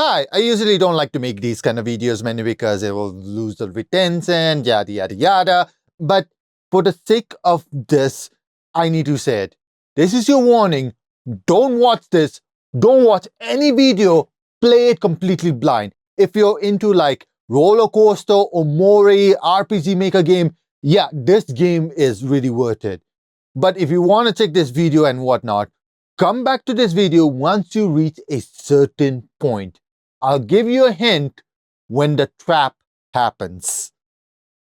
Hi, I usually don't like to make these kind of videos mainly because it will lose the retention, yada yada yada. But for the sake of this, I need to say it. This is your warning. Don't watch this. Don't watch any video. Play it completely blind. If you're into like roller coaster or Mori RPG Maker game, yeah, this game is really worth it. But if you want to check this video and whatnot, come back to this video once you reach a certain point. I'll give you a hint when the trap happens.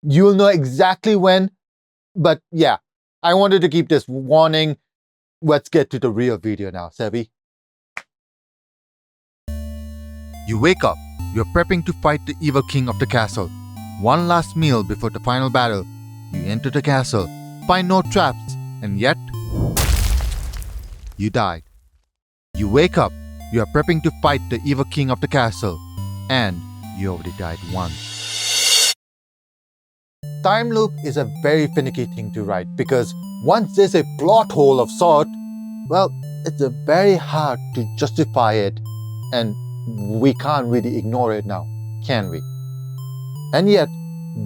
You'll know exactly when, but yeah, I wanted to keep this warning. Let's get to the real video now, Sebi. You wake up. You're prepping to fight the evil king of the castle. One last meal before the final battle. You enter the castle, find no traps, and yet you died. You wake up. You are prepping to fight the evil king of the castle, and you already died once. Time loop is a very finicky thing to write because once there's a plot hole of sort, well, it's very hard to justify it, and we can't really ignore it now, can we? And yet,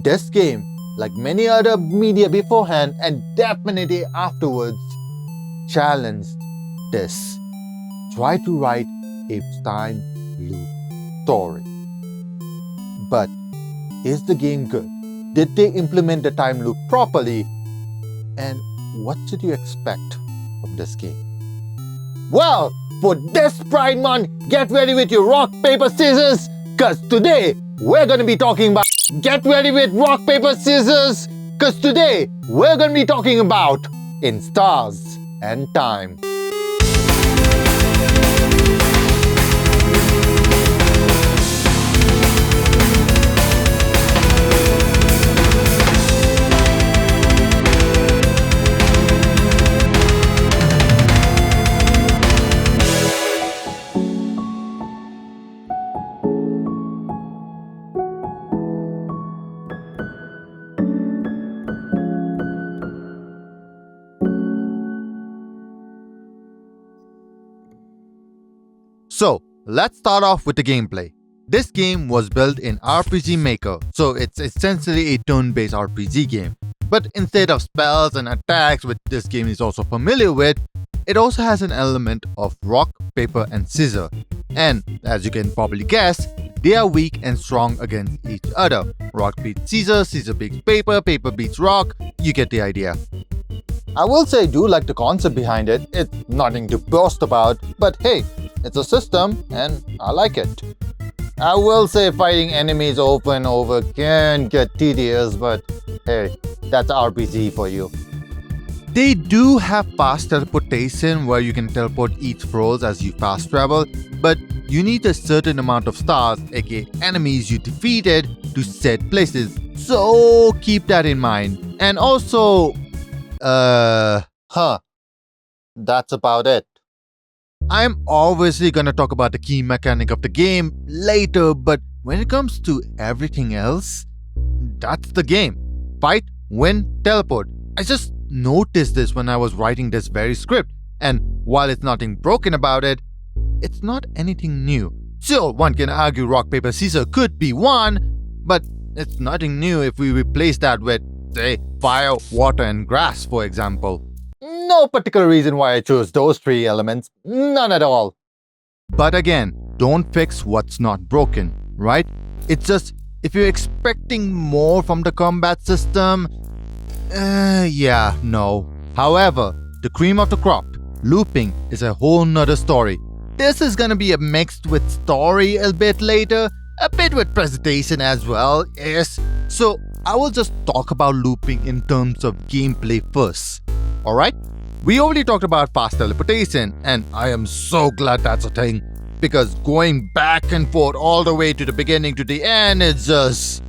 this game, like many other media beforehand and definitely afterwards, challenged this. Try to write a time loop story. But is the game good? Did they implement the time loop properly? And what should you expect from this game? Well, for this Pride Month, get ready with your rock, paper, scissors, cause today we're gonna be talking about. Get ready with rock, paper, scissors, cause today we're gonna be talking about In Stars and Time. So, let's start off with the gameplay. This game was built in RPG Maker, so it's essentially a turn-based RPG game. But instead of spells and attacks, which this game is also familiar with, it also has an element of rock, paper, and scissor. And as you can probably guess, they are weak and strong against each other. Rock beats scissor, scissor beats paper, paper beats rock. You get the idea. I will say I do like the concept behind it. It's nothing to boast about, but hey, it's a system and I like it. I will say fighting enemies over and over can get tedious, but hey, that's RPG for you. They do have fast teleportation where you can teleport each floors as you fast travel, but you need a certain amount of stars, aka enemies you defeated, to set places. So keep that in mind. And also, that's about it. I'm obviously gonna talk about the key mechanic of the game later, but when it comes to everything else, that's the game. Fight, win, teleport. I just noticed this when I was writing this very script, and while it's nothing broken about it, it's not anything new. Still, one can argue rock, paper, scissors could be one, but it's nothing new if we replace that with, say, fire, water, and grass, for example. No particular reason why I chose those three elements, none at all. But again, don't fix what's not broken, right? It's just, if you're expecting more from the combat system, yeah, no. However, the cream of the crop, looping, is a whole nother story. This is gonna be a mixed with story a bit later, a bit with presentation as well, yes. So I will just talk about looping in terms of gameplay first, alright? We already talked about fast teleportation, and I am so glad that's a thing, because going back and forth all the way to the beginning to the end is just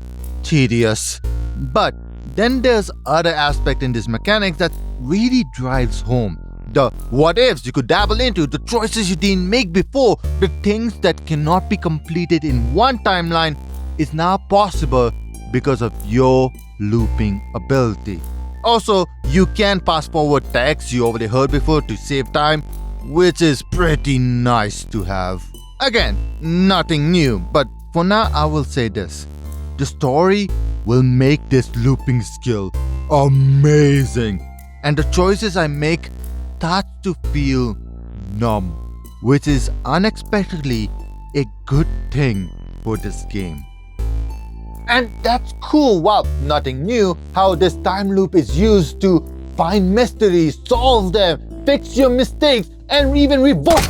tedious. But then there's other aspect in this mechanic that really drives home. The what ifs you could dabble into, the choices you didn't make before, the things that cannot be completed in one timeline is now possible because of your looping ability. Also, you can fast forward text you already heard before to save time, which is pretty nice to have. Again, nothing new, but for now I will say this. The story will make this looping skill amazing, and the choices I make start to feel numb, which is unexpectedly a good thing for this game. And that's cool. Wow, nothing new. How this time loop is used to find mysteries, solve them, fix your mistakes, and even revoke.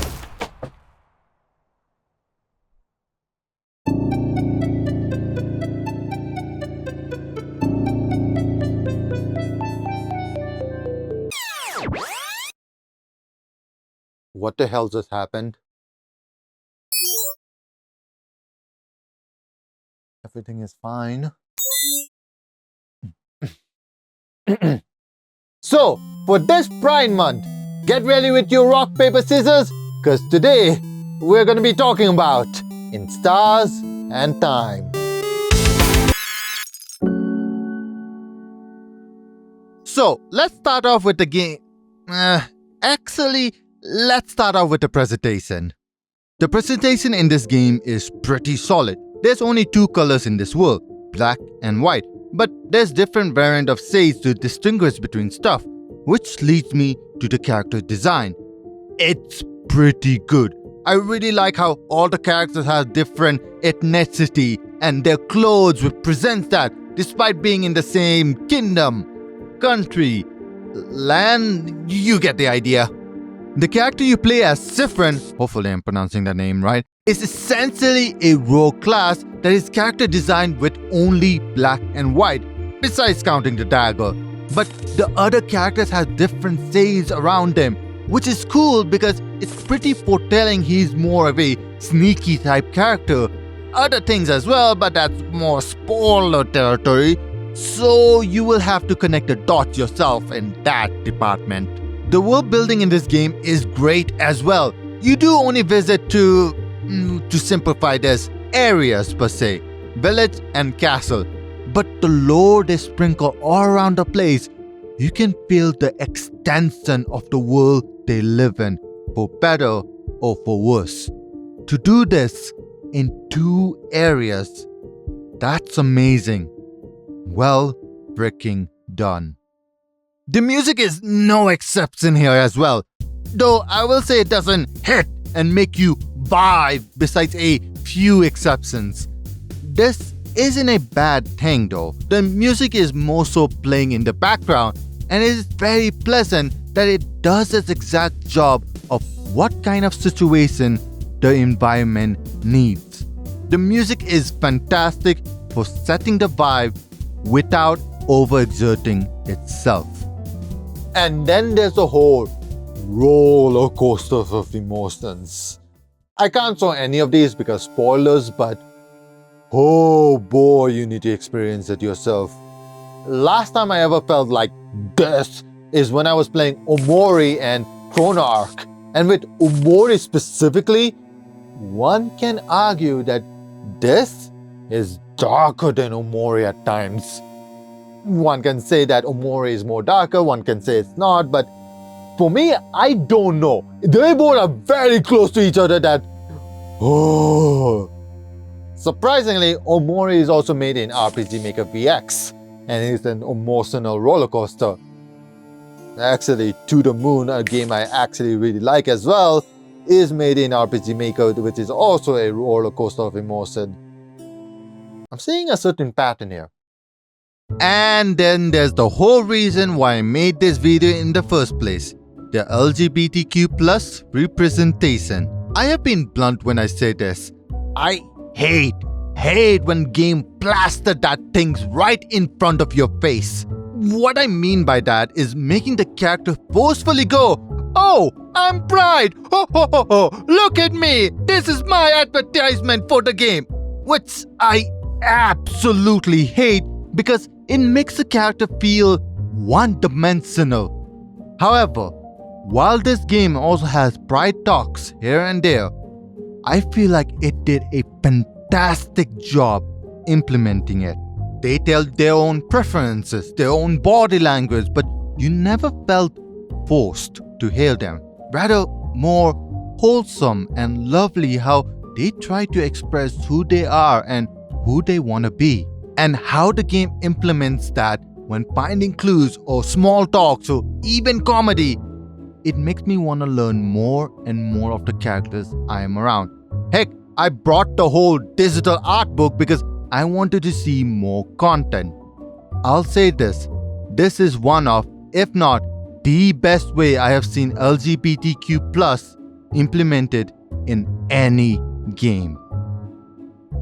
What the hell just happened? Everything is fine. So, for this Pride Month, get ready with your rock, paper, scissors, because today we're going to be talking about In Stars and Time. So, let's start off with the game. Let's start off with the presentation. The presentation in this game is pretty solid. There's only two colors in this world, black and white, but there's different variant of shades to distinguish between stuff, which leads me to the character design. It's pretty good. I really like how all the characters have different ethnicity and their clothes represent that, despite being in the same kingdom, country, land. You get the idea. The character you play as Siffrin, hopefully I'm pronouncing that name right, is essentially a rogue class that is character designed with only black and white, besides counting the dagger. But the other characters have different shades around them, which is cool because it's pretty foretelling he's more of a sneaky type character. Other things as well, but that's more spoiler territory, so you will have to connect the dots yourself in that department. The world building in this game is great as well. You do only visit to simplify this, areas per se, village and castle. But the lore they sprinkle all around the place, you can feel the extension of the world they live in, for better or for worse. To do this in 2 areas, that's amazing. Well freaking done. The music is no exception here as well, though I will say it doesn't hit and make you vibe besides a few exceptions. This isn't a bad thing though. The music is more so playing in the background, and it is very pleasant that it does its exact job of what kind of situation the environment needs. The music is fantastic for setting the vibe without overexerting itself. And then there's the whole roller coaster of emotions. I can't show any of these because spoilers, but oh boy, you need to experience it yourself. Last time I ever felt like this is when I was playing Omori and Chronarch. And with Omori specifically, one can argue that this is darker than Omori at times. One can say that Omori is more darker, one can say it's not, but for me, I don't know. They both are very close to each other that... Oh. Surprisingly, Omori is also made in RPG Maker VX, and it's an emotional roller coaster. Actually, To the Moon, a game I actually really like as well, is made in RPG Maker, which is also a roller coaster of emotion. I'm seeing a certain pattern here. And then there's the whole reason why I made this video in the first place, the LGBTQ+ representation. I have been blunt when I say this. I hate when game blasted that things right in front of your face. What I mean by that is making the character forcefully go, "Oh, I'm Pride! Ho ho ho ho! Look at me! This is my advertisement for the game!" Which I absolutely hate because it makes the character feel one-dimensional. However, while this game also has pride talks here and there, I feel like it did a fantastic job implementing it. They tell their own preferences, their own body language, but you never felt forced to hail them. Rather, more wholesome and lovely how they try to express who they are and who they want to be, and how the game implements that when finding clues or small talks or even comedy. It makes me want to learn more and more of the characters I am around. Heck, I brought the whole digital art book because I wanted to see more content. I'll say this is one of, if not the best way I have seen LGBTQ+ implemented in any game.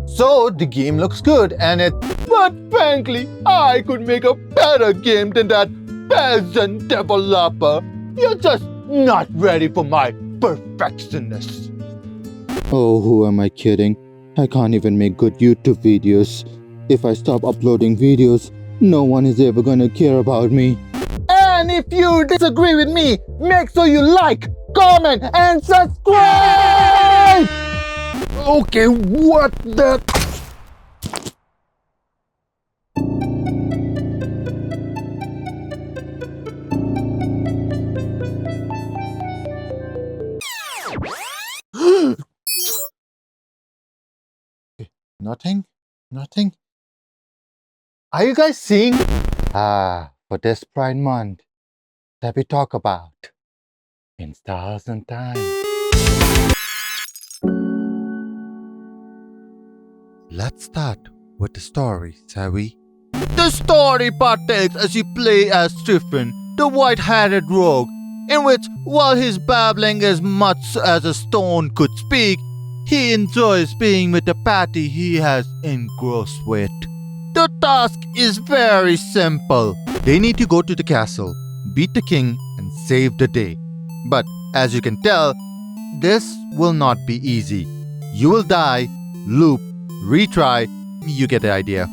So the game looks good but frankly, I could make a better game than that peasant developer. You're just not ready for my perfectionist. Oh, who am I kidding? I can't even make good YouTube videos. If I stop uploading videos, no one is ever gonna care about me. And if you disagree with me, make sure you like, comment, and subscribe! Okay, what the... Nothing. Are you guys seeing? For this Pride Month that we talk about in Stars and Time. Let's start with the story, shall we? The story partakes as you play as Siffrin, the white-hatted rogue, in which, while he's babbling as much as a stone could speak, he enjoys being with the party he has engrossed with. The task is very simple. They need to go to the castle, beat the king, and save the day. But as you can tell, this will not be easy. You will die, loop, retry, you get the idea.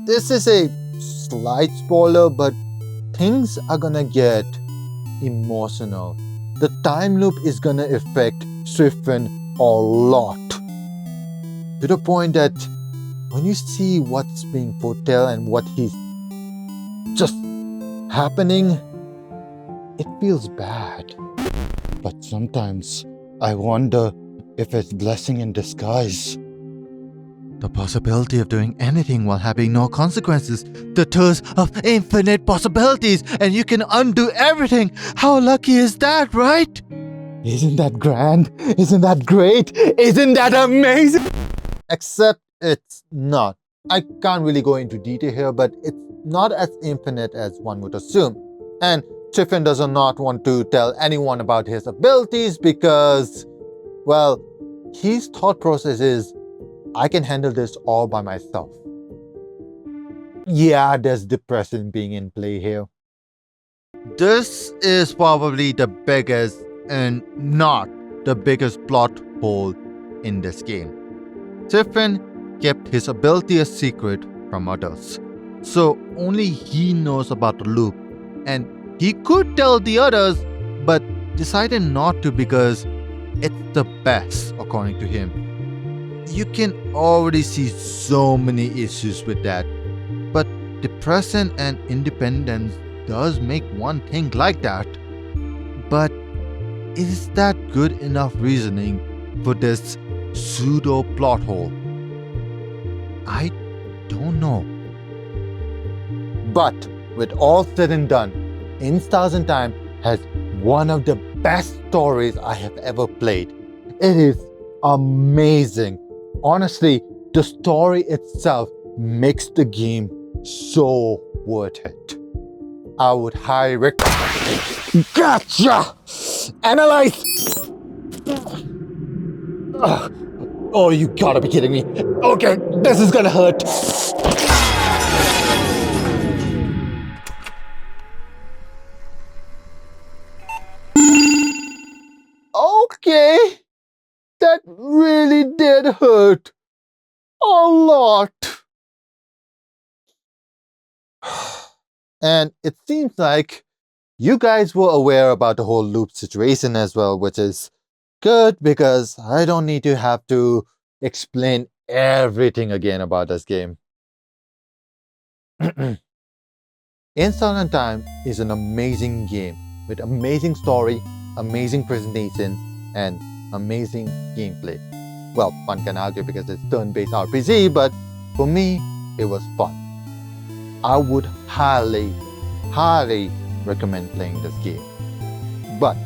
This is a slight spoiler, but things are gonna get emotional. The time loop is gonna affect Siffrin a lot. To the point that when you see what's being foretold and what is just happening, it feels bad. But sometimes I wonder if it's blessing in disguise. The possibility of doing anything while having no consequences, the thirst of infinite possibilities, and you can undo everything. How lucky is that, right? Isn't that grand? Isn't that great? Isn't that amazing? Except it's not. I can't really go into detail here, but it's not as infinite as one would assume. And Siffrin does not want to tell anyone about his abilities because, well, his thought process is, I can handle this all by myself. Yeah, there's depression being in play here. This is probably the biggest and not the biggest plot hole in this game. Siffrin kept his ability a secret from others, so only he knows about the loop, and he could tell the others but decided not to because it's the best according to him. You can already see so many issues with that, but depression and independence does make one think like that. But is that good enough reasoning for this pseudo plot hole? I don't know. But with all said and done, In Stars and Time has one of the best stories I have ever played. It is amazing. Honestly, the story itself makes the game so worth it. I would highly recommend. Gotcha! Analyze! Oh, you gotta be kidding me. Okay, this is gonna hurt. Okay, that really did hurt. A lot. And it seems like you guys were aware about the whole loop situation as well, which is good because I don't need to have to explain everything again about this game. In Stars and Time is an amazing game with amazing story, amazing presentation, and amazing gameplay. Well, one can argue because it's turn-based RPG, but for me, it was fun. I would highly recommend playing this game. But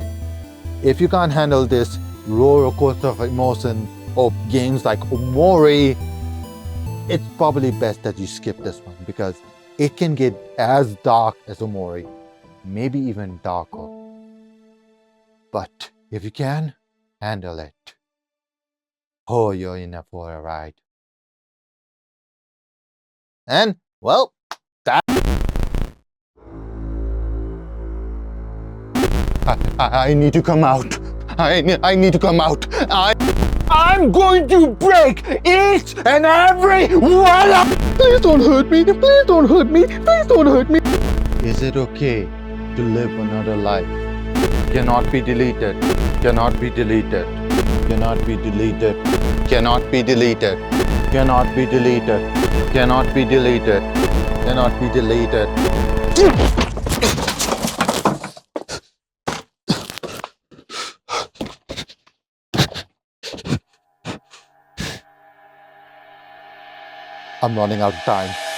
if you can't handle this roller coaster of emotion of games like Omori, it's probably best that you skip this one because it can get as dark as Omori, maybe even darker. But if you can handle it, oh, you're in for a ride. And, well, I need to come out. I need to come out. I'm going to break each and every one of... Please don't hurt me. Please don't hurt me. Please don't hurt me. Is it okay to live another life? Cannot be deleted. Cannot be deleted. Cannot be deleted. Cannot be deleted. Cannot be deleted. Cannot be deleted. Cannot be deleted. I'm running out of time.